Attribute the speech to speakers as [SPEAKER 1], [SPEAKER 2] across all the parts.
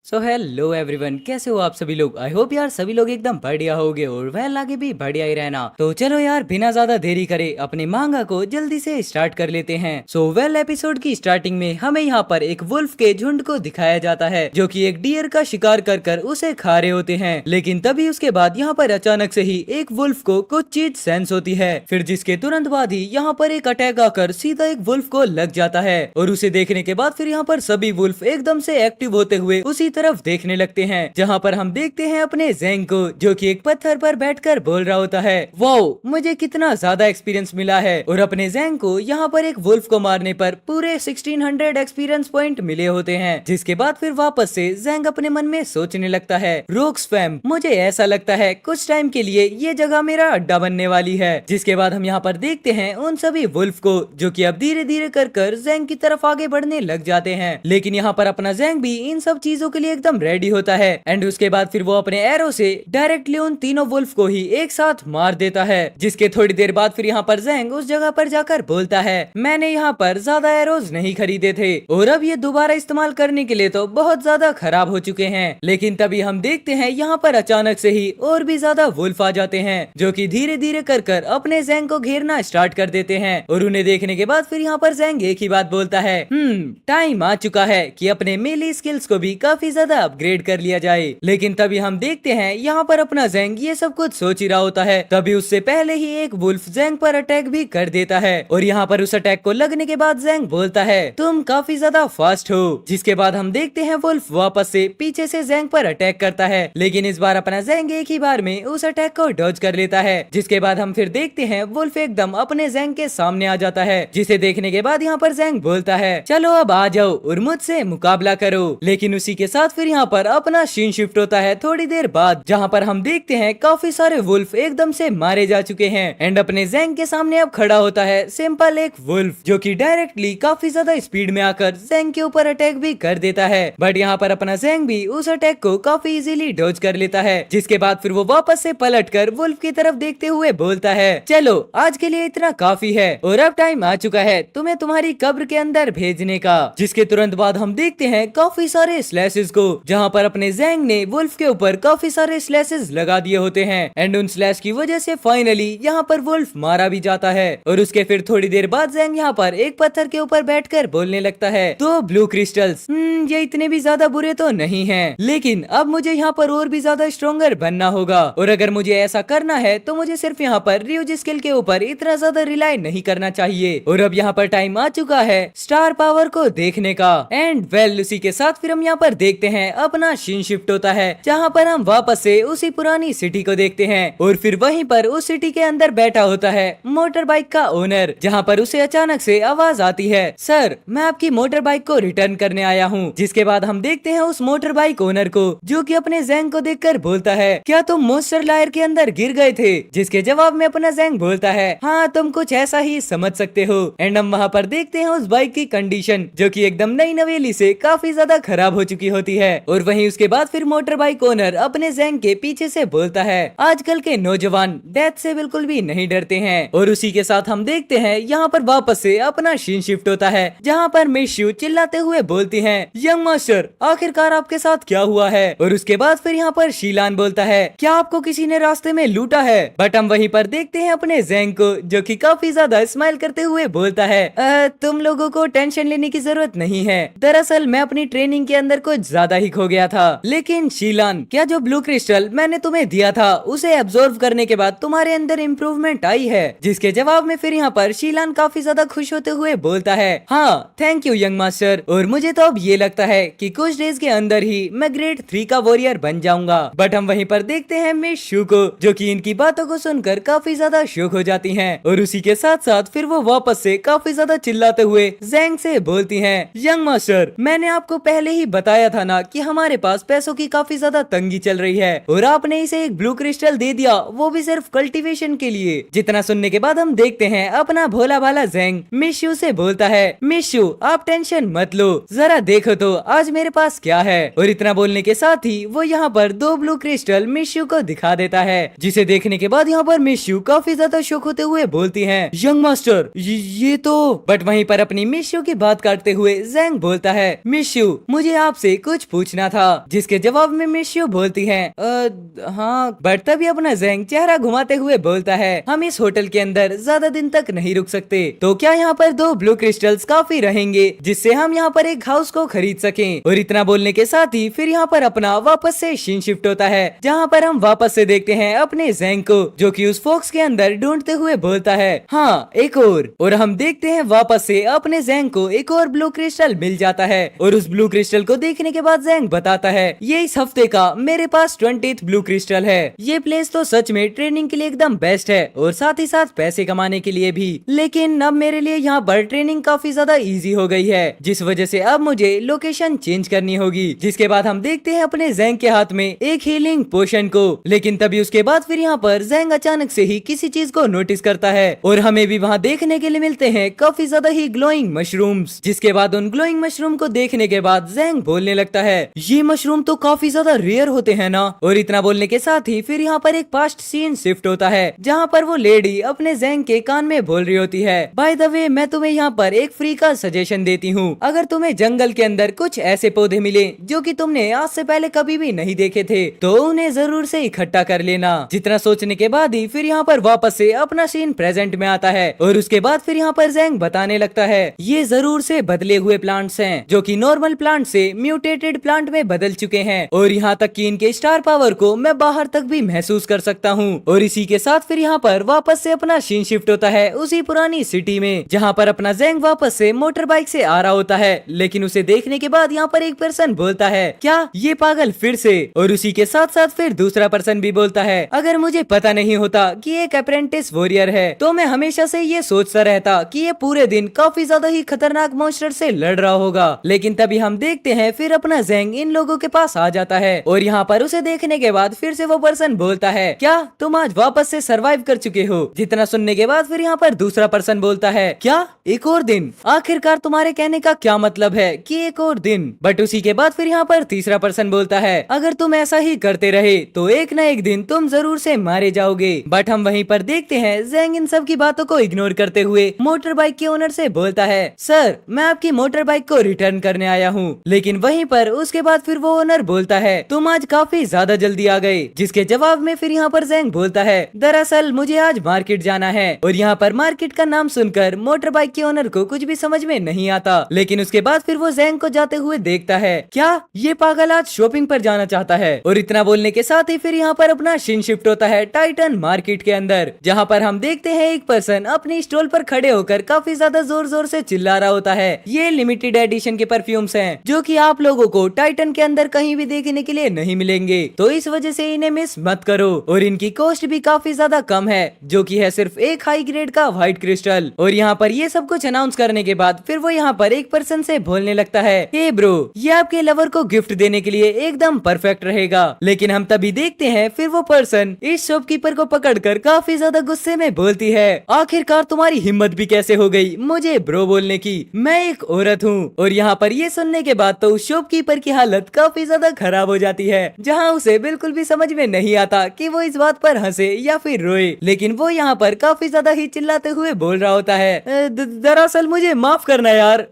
[SPEAKER 1] So hello everyone, कैसे हो आप सभी लोग। आई होप यार सभी लोग एकदम बढ़िया होगे और वह आगे भी बढ़िया ही रहना। तो चलो यार बिना ज्यादा देरी करे अपने मांगा को जल्दी से स्टार्ट कर लेते हैं। एपिसोड की स्टार्टिंग में हमें यहाँ पर एक वुल्फ के झुंड को दिखाया जाता है जो कि एक डियर का शिकार कर कर उसे खा रहे होते हैं। लेकिन तभी उसके बाद यहाँ पर अचानक से ही एक वुल्फ को कुछ चीज सेंस होती है, फिर जिसके तुरंत बाद ही यहाँ पर एक अटैक आकर सीधा एक वुल्फ को लग जाता है और उसे देखने के बाद फिर यहाँ पर सभी वुल्फ एकदम से एक्टिव होते हुए उसी तरफ देखने लगते हैं, जहाँ पर हम देखते हैं अपने ज़ेंग को जो कि एक पत्थर पर बैठकर बोल रहा होता है, वाओ मुझे कितना ज्यादा एक्सपीरियंस मिला है। और अपने ज़ेंग को यहाँ पर एक वुल्फ को मारने पर पूरे 1600 एक्सपीरियंस पॉइंट मिले होते हैं। जिसके बाद फिर वापस से ज़ेंग अपने मन में सोचने लगता है, रोक्स फैम मुझे ऐसा लगता है कुछ टाइम के लिए ये जगह मेरा अड्डा बनने वाली है। जिसके बाद हम यहाँ पर देखते हैं उन सभी वुल्फ को जो कि अब धीरे धीरे कर ज़ेंग की तरफ आगे बढ़ने लग जाते हैं। लेकिन यहाँ पर अपना ज़ेंग भी इन सब चीजों के लिए एकदम रेडी होता है एंड उसके बाद फिर वो अपने एरो से डायरेक्टली उन तीनों वुल्फ को ही एक साथ मार देता है। जिसके थोड़ी देर बाद फिर यहाँ पर ज़ेंग उस जगह पर जाकर बोलता है, मैंने यहाँ पर ज्यादा एरोज नहीं खरीदे थे और अब ये दोबारा इस्तेमाल करने के लिए तो बहुत ज्यादा खराब हो चुके हैं। लेकिन तभी हम देखते हैं यहाँ पर अचानक से ही और भी ज्यादा वुल्फ आ जाते हैं जो कि धीरे धीरे कर अपने ज़ेंग को घेरना स्टार्ट कर देते हैं। और उन्हें देखने के बाद फिर यहाँ पर ज़ेंग एक ही बात बोलता है, टाइम आ चुका है कि अपने मेली स्किल्स को भी काफी ज्यादा अपग्रेड कर लिया जाए। लेकिन तभी हम देखते हैं यहाँ पर अपना ज़ेंग ये सब कुछ सोच ही रहा होता है, तभी उससे पहले ही एक वुल्फ ज़ेंग पर अटैक भी कर देता है। और यहाँ पर उस अटैक को लगने के बाद ज़ेंग बोलता है, तुम काफी ज्यादा फास्ट हो। जिसके बाद हम देखते हैं वुल्फ वापस से पीछे से ज़ेंग पर अटैक करता है, लेकिन इस बार अपना ज़ेंग एक ही बार में उस अटैक को डॉज कर लेता है। जिसके बाद हम फिर देखते हैं वुल्फ एकदम अपने ज़ेंग के सामने आ जाता है, जिसे देखने के बाद यहाँ पर ज़ेंग बोलता है, चलो अब आ जाओ और मुझसे मुकाबला करो। लेकिन उसी के साथ फिर यहाँ पर अपना सीन शिफ्ट होता है थोड़ी देर बाद, जहाँ पर हम देखते हैं काफी सारे वुल्फ एकदम से मारे जा चुके हैं एंड अपने ज़ेंग के सामने अब खड़ा होता है सिंपल एक वुल्फ जो कि डायरेक्टली काफी ज्यादा स्पीड में आकर ज़ेंग के ऊपर अटैक भी कर देता है। बट यहाँ पर अपना ज़ेंग भी उस अटैक को काफी इजीली डॉज कर लेता है। जिसके बाद फिर वो वापस से पलटकर वुल्फ की तरफ देखते हुए बोलता है, चलो आज के लिए इतना काफी है और अब टाइम आ चुका है तुम्हें तुम्हारी कब्र के अंदर भेजने का। जिसके तुरंत बाद हम देखते हैं काफी सारे स्लैशेस को, जहाँ पर अपने ज़ेंग ने वुल्फ के ऊपर काफी सारे स्लैशेस लगा दिए होते हैं एंड उन स्लैश की वजह से फाइनली यहाँ पर वुल्फ मारा भी जाता है। और उसके फिर थोड़ी देर बाद ज़ेंग यहाँ पर एक पत्थर के ऊपर बैठकर बोलने लगता है, तो ब्लू क्रिस्टल्स ये इतने भी ज्यादा बुरे तो नहीं हैं, लेकिन अब मुझे यहाँ पर और भी ज्यादा स्ट्रॉन्गर बनना होगा और अगर मुझे ऐसा करना है तो मुझे सिर्फ यहाँ पर रियूज स्किल के ऊपर इतना ज्यादा रिलाई नहीं करना चाहिए। और अब यहाँ पर टाइम आ चुका है स्टार पावर को देखने का एंड वेल उसी के साथ फिर हम यहाँ पर देखते हैं अपना सीन शिफ्ट होता है, जहाँ पर हम वापस से उसी पुरानी सिटी को देखते हैं और फिर वहीं पर उस सिटी के अंदर बैठा होता है मोटर बाइक का ओनर, जहाँ पर उसे अचानक से आवाज आती है, सर मैं आपकी मोटर बाइक को रिटर्न करने आया हूँ। जिसके बाद हम देखते हैं उस मोटर बाइक ओनर को जो कि अपने ज़ेंग को देखकर बोलता है, क्या तुम मॉन्स्टर लायर के अंदर गिर गए थे? जिसके जवाब में अपना ज़ेंग बोलता है, हाँ तुम कुछ ऐसा ही समझ सकते हो। एंड हम वहाँ पर देखते हैं उस बाइक की कंडीशन जो कि एकदम नई नवेली से काफी ज्यादा खराब हो चुकी होती है। और वहीं उसके बाद फिर मोटर बाइक ओनर अपने ज़ेंग के पीछे से बोलता है, आजकल के नौजवान डेथ से बिल्कुल भी नहीं डरते हैं। और उसी के साथ हम देखते हैं यहाँ पर वापस से अपना सीन शिफ्ट होता है, जहाँ पर मिशू चिल्लाते हुए बोलती है, यंग मास्टर आखिरकार आपके साथ क्या हुआ है? और उसके बाद फिर यहाँ पर शीलान बोलता है, क्या आपको किसी ने रास्ते में लूटा है? बट हम वहीं पर देखते हैं अपने ज़ेंग को जो कि काफी ज्यादा स्माइल करते हुए बोलता है, तुम लोगों को टेंशन लेने की जरूरत नहीं है, दरअसल मैं अपनी ट्रेनिंग के अंदर कुछ ज्यादा ही खो गया था। लेकिन शीलान क्या जो ब्लू क्रिस्टल मैंने तुम्हें दिया था उसे एब्जॉर्व करने के बाद तुम्हारे अंदर इम्प्रूवमेंट आई है? जिसके जवाब में फिर यहाँ पर शीलान काफी ज्यादा खुश होते हुए बोलता है, हाँ थैंक यू यंग मास्टर, और मुझे तो अब ये लगता है कि कुछ डेज के अंदर ही मैं ग्रेड 3 का वॉरियर बन जाऊंगा। बट हम वहीं पर देखते हैं मिशू को जो कि इनकी बातों को सुनकर काफी ज्यादा शॉक हो जाती हैं और उसी के साथ साथ फिर वो वापस से काफी ज्यादा चिल्लाते हुए ज़ेंग से बोलती हैं, यंग मास्टर मैंने आपको पहले ही बताया था ना कि हमारे पास पैसों की काफी ज्यादा तंगी चल रही है और आपने इसे एक ब्लू क्रिस्टल दे दिया, वो भी सिर्फ कल्टीवेशन के लिए। जितना सुनने के बाद हम देखते हैं अपना भोला भाला ज़ेंग मिशू से बोलता है, मिशू आप टेंशन मत लो, जरा देखो तो आज मेरे पास क्या है। और इतना बोलने के साथ ही वो यहाँ पर 2 ब्लू क्रिस्टल मिशू को दिखा देता है, जिसे देखने के बाद यहाँ पर मिशू काफी ज्यादा शॉक होते हुए बोलती है, यंग मास्टर ये तो। बट वहीं पर अपनी मिशू की बात काटते हुए ज़ेंग बोलता है, मिशू मुझे आपसे कुछ कुछ पूछना था, जिसके जवाब में मिस यू बोलती है हाँ, बट तभी अपना जेंग चेहरा घुमाते हुए बोलता है हम इस होटल के अंदर ज्यादा दिन तक नहीं रुक सकते, तो क्या यहाँ पर 2 ब्लू क्रिस्टल्स काफी रहेंगे जिससे हम यहाँ पर एक हाउस को खरीद सकें। और इतना बोलने के साथ ही फिर यहाँ पर अपना वापस से सीन शिफ्ट होता है, जहाँ पर हम वापस से देखते हैं अपने जेंग को, जो कि उस फॉक्स के अंदर ढूंढते हुए बोलता है हाँ एक और हम देखते हैं वापस से अपने जेंग को एक और ब्लू क्रिस्टल मिल जाता है। और उस ब्लू क्रिस्टल को देखने के बाद जेंग बताता है ये इस हफ्ते का मेरे पास 20th ब्लू क्रिस्टल है। ये प्लेस तो सच में ट्रेनिंग के लिए एकदम बेस्ट है और साथ ही साथ पैसे कमाने के लिए भी, लेकिन अब मेरे लिए यहाँ पर ट्रेनिंग काफी ज्यादा इजी हो गई है, जिस वजह से अब मुझे लोकेशन चेंज करनी होगी। जिसके बाद हम देखते हैं अपने जेंग के हाथ में एक हीलिंग पोशन को, लेकिन तभी उसके बाद फिर यहाँ पर जेंग अचानक से ही किसी चीज को नोटिस करता है और हमें भी वहाँ देखने के लिए मिलते हैं काफी ज्यादा ही ग्लोइंग मशरूम्स। जिसके बाद उन ग्लोइंग मशरूम को देखने के बाद जेंग बोलने लगता है ये मशरूम तो काफी ज्यादा रेयर होते हैं ना। और इतना बोलने के साथ ही फिर यहाँ पर एक पास्ट सीन शिफ्ट होता है, जहाँ पर वो लेडी अपने जेंग के कान में बोल रही होती है बाय द वे मैं तुम्हें यहाँ पर एक फ्री का सजेशन देती हूँ, अगर तुम्हें जंगल के अंदर कुछ ऐसे पौधे मिले जो कि तुमने आज से पहले कभी भी नहीं देखे थे तो उन्हें जरूर से इकट्ठा कर लेना। जितना सोचने के बाद ही फिर यहाँ पर वापस से अपना सीन प्रेजेंट में आता है और उसके बाद फिर यहाँ पर जेंग बताने लगता है ये जरूर से बदले हुए प्लांट्स हैं जो कि नॉर्मल प्लांट से म्यूटेटेड प्लांट में बदल चुके हैं और यहाँ तक कि इनके स्टार पावर को मैं बाहर तक भी महसूस कर सकता हूँ। और इसी के साथ फिर यहाँ पर वापस से अपना सीन शिफ्ट होता है उसी पुरानी सिटी में, जहाँ पर अपना जेंग वापस से मोटर बाइक से आ रहा होता है, लेकिन उसे देखने के बाद यहाँ पर एक पर्सन बोलता है क्या ये पागल फिर से। और उसी के साथ साथ फिर दूसरा पर्सन भी बोलता है अगर मुझे पता नहीं होता कि एक अप्रेंटिस वॉरियर है तो मैं हमेशा से ये सोचता रहता कि ये पूरे दिन काफी ज्यादा ही खतरनाक मॉन्स्टर से लड़ रहा होगा। लेकिन तभी हम देखते हैं फिर अपना जेंग इन लोगों के पास आ जाता है और यहाँ पर उसे देखने के बाद फिर से वो पर्सन बोलता है क्या तुम आज वापस से सरवाइव कर चुके हो। जितना सुनने के बाद फिर यहाँ पर दूसरा पर्सन बोलता है क्या एक और दिन, आखिरकार तुम्हारे कहने का क्या मतलब है कि एक और दिन। बट उसी के बाद फिर यहाँ पर तीसरा पर्सन बोलता है अगर तुम ऐसा ही करते रहे तो एक न एक दिन तुम जरूर से मारे जाओगे। बट हम वहीं पर देखते हैं जेंग इन सब की बातों को इग्नोर करते हुए मोटर बाइक के ओनर से बोलता है सर मैं आपकी मोटर बाइक को रिटर्न करने आया हूँ। लेकिन वहीं पर उसके बाद फिर वो ओनर बोलता है तुम आज काफी ज्यादा जल्दी आ गए। जिसके जवाब में फिर यहाँ पर जेंग बोलता है दरअसल मुझे आज मार्केट जाना है। और यहाँ पर मार्केट का नाम सुनकर मोटर बाइक के ओनर को कुछ भी समझ में नहीं आता, लेकिन उसके बाद फिर वो जेंग को जाते हुए देखता है क्या ये पागल आज शॉपिंग पर जाना चाहता है। और इतना बोलने के साथ ही फिर यहाँ पर अपना सीन शिफ्ट होता है टाइटन मार्केट के अंदर, जहाँ पर हम देखते हैं एक पर्सन अपनी स्टॉल पर खड़े होकर काफी ज्यादा जोर जोर से चिल्ला रहा होता है ये लिमिटेड एडिशन के परफ्यूम्स हैं जो कि आप लोगों को टाइटन के अंदर कहीं भी देखने के लिए नहीं मिलेंगे, तो इस वजह से इन्हें मिस मत करो। और इनकी कॉस्ट भी काफी ज्यादा कम है जो कि है सिर्फ एक हाई ग्रेड का व्हाइट क्रिस्टल। और यहाँ पर ये सब कुछ अनाउंस करने के बाद फिर वो यहाँ पर एक पर्सन से बोलने लगता है हे ब्रो ये आपके लवर को गिफ्ट देने के लिए एकदम परफेक्ट रहेगा। लेकिन हम तभी देखते हैं फिर वो पर्सन इस शॉपकीपर को पकड़कर काफी ज्यादा गुस्से में बोलती है आखिरकार तुम्हारी हिम्मत भी कैसे हो गई मुझे ब्रो बोलने की, मैं एक औरत हूँ। और यहाँ पर ये सुनने के बाद तो शॉपकीपर की हालत काफी ज्यादा खराब हो जाती है, जहाँ उसे बिल्कुल भी समझ में नहीं आता कि वो इस बात पर हंसे या फिर रोए। लेकिन वो यहाँ पर काफी ज्यादा ही चिल्लाते हुए बोल रहा होता है दरअसल मुझे माफ करना यार,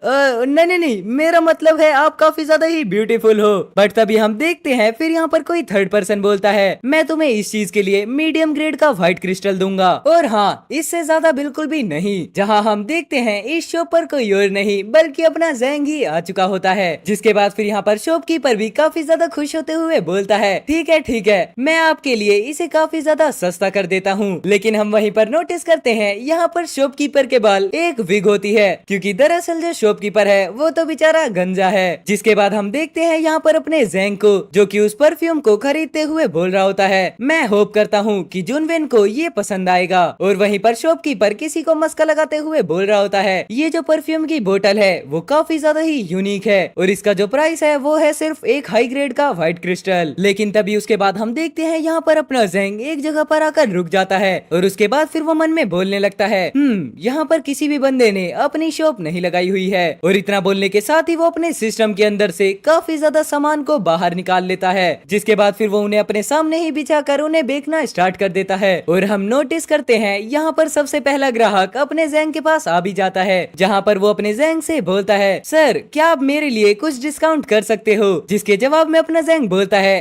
[SPEAKER 1] नहीं मेरा मतलब है आप काफी ज्यादा ही ब्यूटीफुल हो। बट तभी हम देखते हैं फिर यहाँ पर कोई थर्ड पर्सन बोलता है मैं तुम्हें इस चीज के लिए मीडियम ग्रेड का व्हाइट क्रिस्टल दूंगा, और हाँ इससे ज्यादा बिल्कुल भी नहीं। जहाँ हम देखते हैं इस शॉप पर कोई और नहीं बल्कि अपना जेंग ही आ चुका होता है। जिसके बाद फिर यहाँ पर शॉपकीपर भी काफी ज्यादा खुश होते हुए बोलता है ठीक है मैं आपके लिए इसे काफी ज्यादा सस्ता कर देता हूँ। लेकिन हम वहीं पर नोटिस करते हैं यहाँ पर शॉपकीपर के बाल एक विग होती है, क्योंकि दरअसल जो शॉपकीपर है वो तो बेचारा गंजा है। जिसके बाद हम देखते हैं यहाँ पर अपने जेंग को जो कि उस परफ्यूम को खरीदते हुए बोल रहा होता है मैं होप करता हूँ कि जुनवेन को ये पसंद आएगा। और वहीं पर शॉपकीपर किसी को मस्का लगाते हुए बोल रहा होता है ये जो परफ्यूम की बोतल है वो काफी ज्यादा ही यूनिक है और इसका जो प्राइस है वो है सिर्फ एक हाई ग्रेड का व्हाइट क्रिस्टल। लेकिन तभी उसके बाद हम देखते हैं यहाँ पर अपना जेंग एक जगह पर आकर रुक जाता है और उसके बाद फिर वो मन में बोलने लगता है यहाँ पर किसी भी बंदे ने अपनी शॉप नहीं लगाई हुई है। और इतना बोलने के साथ ही वो अपने सिस्टम के अंदर से काफी ज्यादा सामान को बाहर निकाल लेता है। जिसके बाद फिर वो उन्हें अपने सामने ही बिछा कर उन्हें बेचना स्टार्ट कर देता है। और हम नोटिस करते हैं यहाँ पर सबसे पहला ग्राहक अपने जेंग के पास आ भी जाता है, जहाँ पर वो अपने जेंग से बोलता है सर क्या आप मेरे लिए कुछ डिस्काउंट कर सकते हो, जिसके जवाब में अपना जैंग बोलता है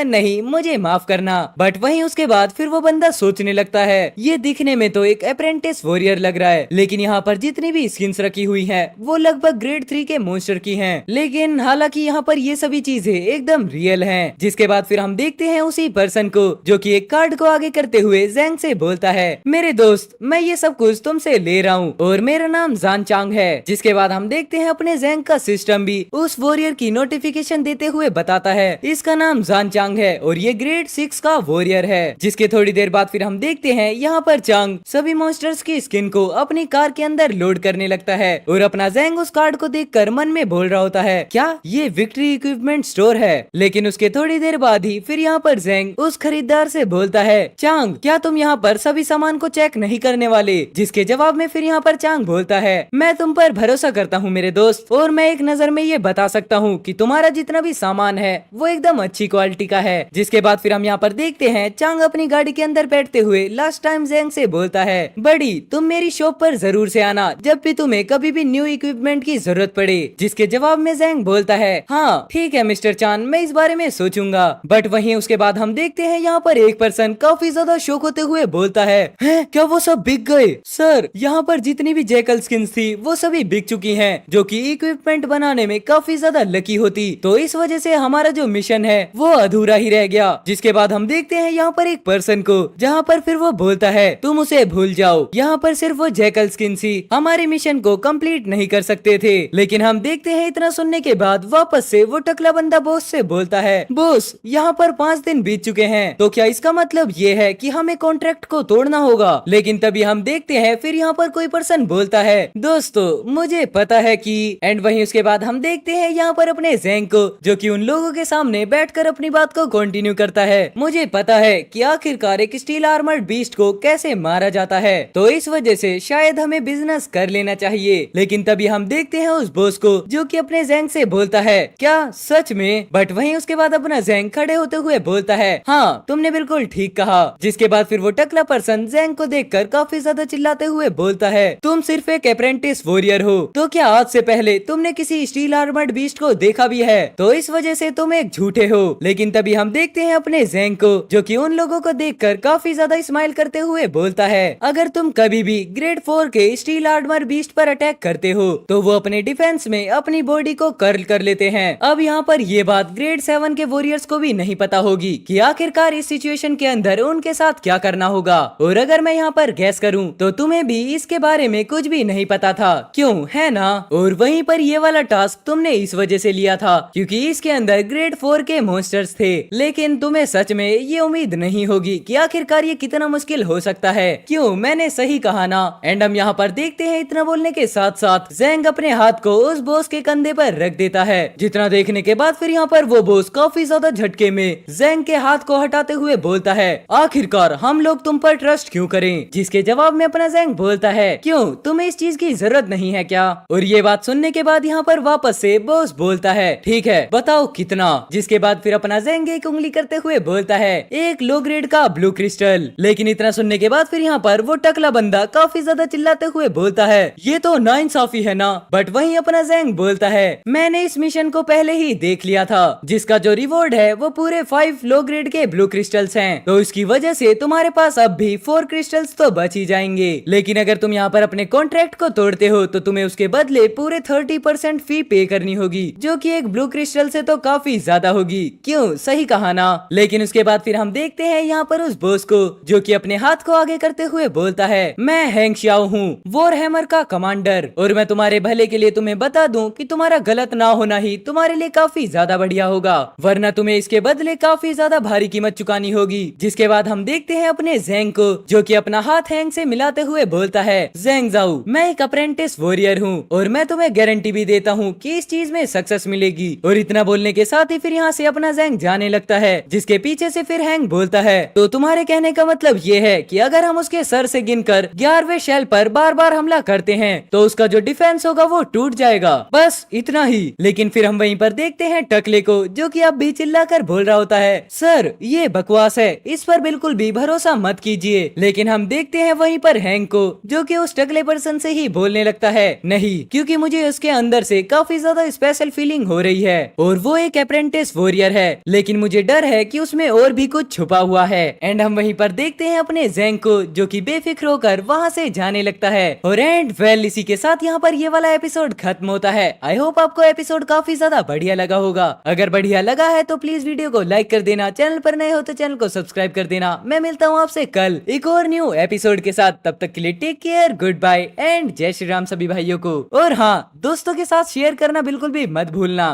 [SPEAKER 1] नहीं मुझे माफ करना। बट वहीं उसके बाद फिर वो बंदा सोचने लगता है ये दिखने में तो एक अप्रेंटिस वॉरियर लग रहा है, लेकिन यहाँ पर जितनी भी स्किन्स रखी हुई है वो लगभग ग्रेड 3 के मॉन्स्टर की हैं। लेकिन हालांकि यहाँ पर ये सभी चीजें एकदम रियल हैं। जिसके बाद फिर हम देखते हैं उसी पर्सन को जो कि एक कार्ड को आगे करते हुए जैंग से बोलता है मेरे दोस्त मैं ये सब कुछ तुमसे ले रहा हूँ और मेरा नाम जान चांग है। जिसके बाद हम देखते हैं अपने जैंग का सिस्टम भी उस वॉरियर की नोटिफिकेशन देते हुए बताता है इसका नाम जान चांग है और ये ग्रेड 6 का वॉरियर है। जिसके थोड़ी देर बाद फिर हम देखते हैं यहाँ पर चांग सभी मॉन्स्टर्स की स्किन को अपनी कार के अंदर लोड करने लगता है और अपना जैंग उस कार्ड को देखकर मन में बोल रहा होता है क्या ये विक्ट्री इक्विपमेंट स्टोर है। लेकिन उसके थोड़ी देर बाद ही फिर यहाँ पर जैंग उस खरीदार से बोलता है चांग क्या तुम यहाँ पर सभी सामान को चेक नहीं करने वाले। जिसके जवाब में फिर यहाँ पर चांग बोलता है मैं तुम पर भरोसा करता हूँ मेरे दोस्त और मैं एक नजर में ये बता सकता हूँ कि तुम्हारा जितना भी सामान है वो एकदम अच्छी क्वालिटी का है। जिसके बाद फिर हम यहाँ पर देखते हैं चांग अपनी गाड़ी के अंदर बैठते हुए लास्ट टाइम जैंग से बोलता है बड़ी तुम मेरी शॉप पर जरूर से आना जब भी तुम्हें कभी भी न्यू इक्विपमेंट की जरूरत पड़े। जिसके जवाब में जैंग बोलता है हाँ ठीक है मिस्टर चान मैं इस बारे में सोचूंगा। बट वहीं उसके बाद हम देखते हैं यहाँ पर एक पर्सन काफी ज्यादा शौक होते हुए बोलता है क्या वो सब बिक गए। सर यहाँ पर जितनी भी जैकल स्किन्स थी वो सभी बिक चुकी हैं जो कि इक्विपमेंट बनाने में काफी ज्यादा लकी होती, तो इस वजह से हमारा जो मिशन है वो अधूरा ही रह गया। जिसके बाद हम देखते हैं यहाँ पर एक पर्सन को जहाँ पर फिर वो बोलता है तुम उसे भूल जाओ यहाँ पर सिर्फ वो जैकल स्किन्स ही हमारे मिशन को कंप्लीट नहीं कर सकते थे। लेकिन हम देखते हैं इतना सुनने के बाद वापस से वो टकला बंदा बॉस से बोलता है बॉस यहाँ पर 5 दिन बीत चुके हैं तो क्या इसका मतलब ये है कि हमें कॉन्ट्रैक्ट को तोड़ना होगा। लेकिन तभी हम देखते हैं फिर यहाँ पर कोई पर्सन बोलता है दोस्तों मुझे पता है कि एंड वहीं उसके बाद हम देखते हैं यहाँ पर अपने जैंग को जो कि उन लोगों के सामने बैठकर अपनी बात को कंटिन्यू करता है मुझे पता है कि आखिरकार एक स्टील आर्मर्ड बीस्ट को कैसे मारा जाता है तो इस वजह से शायद हमें बिजनेस कर लेना चाहिए। लेकिन तभी हम देखते हैं उस बॉस को जो कि अपने जैंग से बोलता है क्या सच में। बट वहीं उसके बाद अपना जैंग खड़े होते हुए बोलता है हाँ तुमने बिल्कुल ठीक कहा। जिसके बाद फिर वो टकला पर्सन जैंग को देखकर काफी ज्यादा चिल्लाते हुए बोलता है तुम सिर्फ एक अप्रेंटिस वॉरियर हो तो क्या आज से पहले तुमने किसी स्टील आर्मर्ड बीस्ट को देखा भी है तो इस वजह से तुम एक झूठे हो। लेकिन तभी हम देखते हैं अपने जैंग को जो कि उन लोगों को देखकर काफी ज्यादा स्माइल करते हुए बोलता है अगर तुम कभी भी ग्रेड 4 के स्टील आर्मर बीस्ट पर अटैक करते हो तो वो अपने डिफेंस में अपनी बॉडी को कर्ल कर लेते हैं। अब यहाँ पर ये बात ग्रेड 7 के वॉरियर्स को भी नहीं पता होगी कि आखिरकार इस सिचुएशन के अंदर उनके साथ क्या करना होगा। और अगर मैं यहाँ पर गैस करूँ तो तुम्हें भी इसके बारे में कुछ भी नहीं पता था क्यों है ना। और वहीं पर ये वाला टास्क तुमने इस वजह से लिया था क्योंकि इसके अंदर ग्रेड 4 के मॉन्स्टर्स थे। लेकिन तुम्हें सच में ये उम्मीद नहीं होगी कि आखिरकार ये कितना मुश्किल हो सकता है। क्यों मैंने सही कहा ना। एंड हम यहाँ पर देखते हैं इतना बोलने के साथ साथ जैंग अपने हाथ को उस बॉस के कंधे पर रख देता है। जितना देखने के बाद फिर यहाँ पर वो बॉस काफी ज्यादा झटके में जैंग के हाथ को हटाते हुए बोलता है आखिरकार हम लोग तुम पर ट्रस्ट क्यों करें। जिसके जवाब में अपना जैंग बोलता है क्यों तुम्हें इस चीज की जरूरत नहीं है क्या। और ये बात सुनने के बाद यहाँ पर वापस से बॉस बोलता है ठीक है बताओ कितना। जिसके बाद फिर अपना जैंग एक उंगली करते हुए बोलता है एक लो ग्रेड का ब्लू क्रिस्टल। लेकिन इतना सुनने के बाद फिर यहाँ पर वो टकला बंदा काफी ज्यादा चिल्लाते हुए बोलता है ये तो नाइंसाफी है ना। बट वहीं अपना जैंग बोलता है मैंने इस मिशन को पहले ही देख लिया था जिसका जो रिवॉर्ड है वो पूरे 5 लो ग्रेड के ब्लू क्रिस्टल्स हैं तो इसकी वजह से तुम्हारे पास अब भी 4 क्रिस्टल्स तो बच ही जाएंगे। लेकिन अगर तुम यहाँ पर अपने कॉन्ट्रैक्ट को तोड़ते हो तो तुम्हें उसके बदले पूरे 30% फी पे करनी होगी जो कि एक ब्लू क्रिस्टल से तो काफी ज्यादा होगी। क्यों सही कहा ना। लेकिन उसके बाद फिर हम देखते हैं यहाँ पर उस बॉस को जो कि अपने हाथ को आगे करते हुए बोलता है मैं हैंग श्याओ हूँ वॉरहैमर का कमांडर और मैं तुम्हारे भले के लिए तुम्हें बता दूं कि तुम्हारा गलत ना होना ही तुम्हारे लिए काफी ज्यादा बढ़िया होगा वरना तुम्हें इसके बदले काफी ज्यादा भारी कीमत चुकानी होगी। जिसके बाद हम देखते हैं अपने जैंग को जो कि अपना हाथ हैंग से मिलाते हुए बोलता है जैंग जाओ मैं एक अप्रेंटिस वॉरियर हूँ और मैं तुम्हें गारंटी भी देता हूँ कि इस चीज में सक्सेस मिलेगी। और इतना बोलने के साथ ही फिर यहाँ से अपना जैंग जाने लगता है। जिसके पीछे से फिर हैंग बोलता है तो तुम्हारे कहने का मतलब ये है कि अगर हम उसके सर से गिनकर 11वें शेल पर बार बार हमला करते हैं तो उसका जो डिफेंस होगा वो टूट जाएगा बस इतना ही। लेकिन फिर हम वहीं पर देखते हैं टकले को जो कि अब भी चिल्लाकर बोल रहा होता है सर ये बकवास है इस पर बिल्कुल भी भरोसा मत कीजिए। लेकिन हम देखते हैं वहीं पर हैंग को जो कि उस टकले पर्सन से ही बोलने लगता है नहीं क्योंकि मुझे उसके अंदर से काफी ज्यादा स्पेशल फीलिंग ट्रेनिंग हो रही है और वो एक अप्रेंटिस वॉरियर है, लेकिन मुझे डर है कि उसमें और भी कुछ छुपा हुआ है। एंड हम वहीं पर देखते हैं अपने ज़ेंग को, जो कि बेफिक्र होकर वहां से जाने लगता है। और एंड वेल इसी के साथ यहाँ पर ये वाला एपिसोड खत्म होता है। आई होप आपको एपिसोड काफी ज्यादा बढ़िया लगा होगा। अगर बढ़िया लगा है तो प्लीज वीडियो को लाइक कर देना, चैनल पर नए हो तो चैनल को सब्सक्राइब कर देना। मैं मिलता हूँ आपसे कल एक और न्यू एपिसोड के साथ। तब तक के लिए take care, goodbye and जय श्री राम सभी भाइयों को। और हाँ, दोस्तों के साथ शेयर करना बिल्कुल भी मत भूलना।